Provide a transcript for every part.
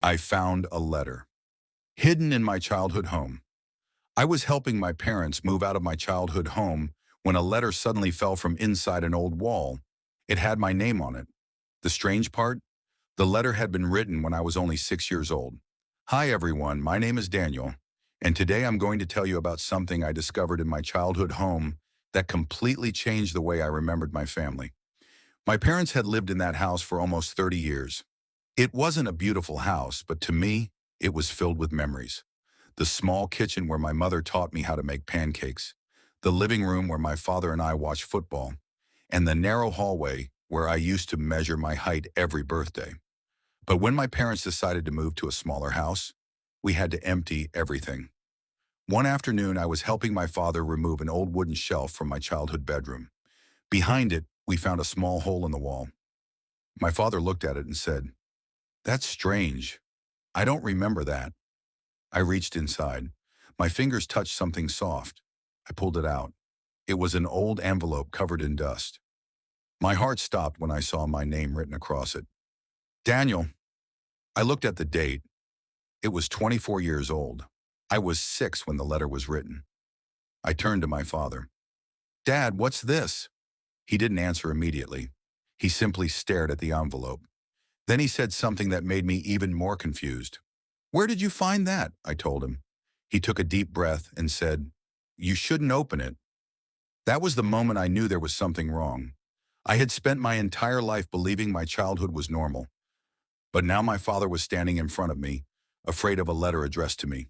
I found a letter, hidden in my childhood home. I was helping my parents move out of my childhood home when a letter suddenly fell from inside an old wall. It had my name on it. The strange part? The letter had been written when I was only 6 years old. Hi everyone, my name is Daniel, and today I'm going to tell you about something I discovered in my childhood home that completely changed the way I remembered my family. My parents had lived in that house for almost 30 years. It wasn't a beautiful house, but to me, it was filled with memories. The small kitchen where my mother taught me how to make pancakes, the living room where my father and I watched football, and the narrow hallway where I used to measure my height every birthday. But when my parents decided to move to a smaller house, we had to empty everything. One afternoon, I was helping my father remove an old wooden shelf from my childhood bedroom. Behind it, we found a small hole in the wall. My father looked at it and said, "That's strange. I don't remember that." I reached inside. My fingers touched something soft. I pulled it out. It was an old envelope covered in dust. My heart stopped when I saw my name written across it. Daniel. I looked at the date. It was 24 years old. I was 6 when the letter was written. I turned to my father. "Dad, what's this?" He didn't answer immediately. He simply stared at the envelope. Then he said something that made me even more confused. "Where did you find that?" I told him. He took a deep breath and said, "You shouldn't open it." That was the moment I knew there was something wrong. I had spent my entire life believing my childhood was normal. But now my father was standing in front of me, afraid of a letter addressed to me.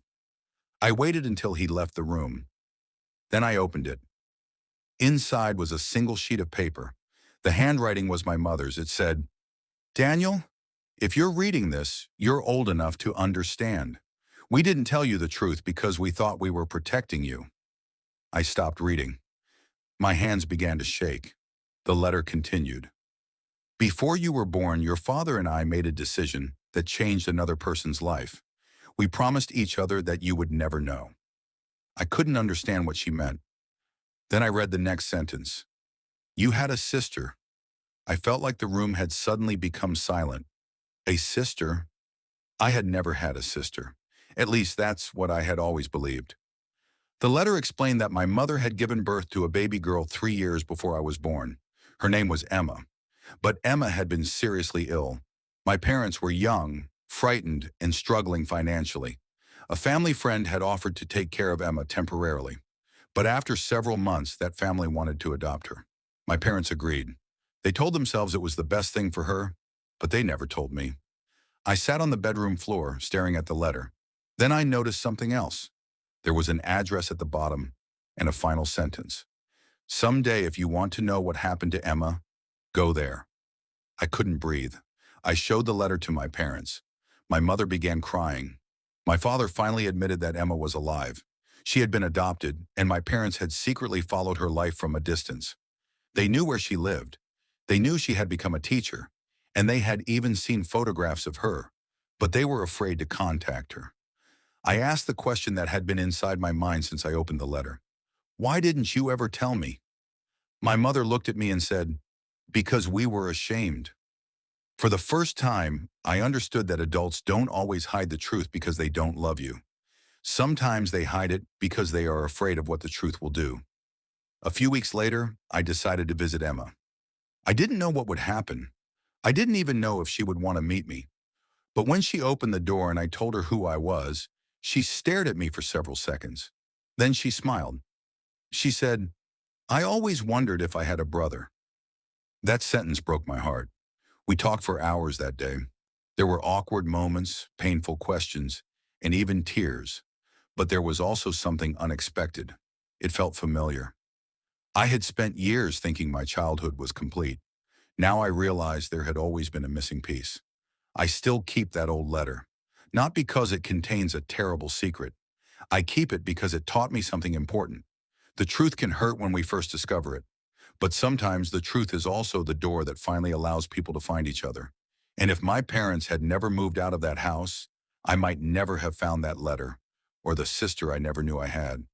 I waited until he left the room. Then I opened it. Inside was a single sheet of paper. The handwriting was my mother's. It said, "Daniel, if you're reading this, you're old enough to understand. We didn't tell you the truth because we thought we were protecting you." I stopped reading. My hands began to shake. The letter continued. "Before you were born, your father and I made a decision that changed another person's life. We promised each other that you would never know." I couldn't understand what she meant. Then I read the next sentence. "You had a sister." I felt like the room had suddenly become silent. A sister? I had never had a sister. At least that's what I had always believed. The letter explained that my mother had given birth to a baby girl 3 years before I was born. Her name was Emma. But Emma had been seriously ill. My parents were young, frightened, and struggling financially. A family friend had offered to take care of Emma temporarily. But after several months, that family wanted to adopt her. My parents agreed. They told themselves it was the best thing for her, but they never told me. I sat on the bedroom floor, staring at the letter. Then I noticed something else. There was an address at the bottom and a final sentence. "Someday, if you want to know what happened to Emma, go there." I couldn't breathe. I showed the letter to my parents. My mother began crying. My father finally admitted that Emma was alive. She had been adopted, and my parents had secretly followed her life from a distance. They knew where she lived. They knew she had become a teacher, and they had even seen photographs of her, but they were afraid to contact her. I asked the question that had been inside my mind since I opened the letter. "Why didn't you ever tell me?" My mother looked at me and said, "Because we were ashamed." For the first time, I understood that adults don't always hide the truth because they don't love you. Sometimes they hide it because they are afraid of what the truth will do. A few weeks later, I decided to visit Emma. I didn't know what would happen. I didn't even know if she would want to meet me. But when she opened the door and I told her who I was, she stared at me for several seconds. Then she smiled. She said, "I always wondered if I had a brother." That sentence broke my heart. We talked for hours that day. There were awkward moments, painful questions, and even tears. But there was also something unexpected. It felt familiar. I had spent years thinking my childhood was complete. Now I realized there had always been a missing piece. I still keep that old letter. Not because it contains a terrible secret. I keep it because it taught me something important. The truth can hurt when we first discover it. But sometimes the truth is also the door that finally allows people to find each other. And if my parents had never moved out of that house, I might never have found that letter or the sister I never knew I had.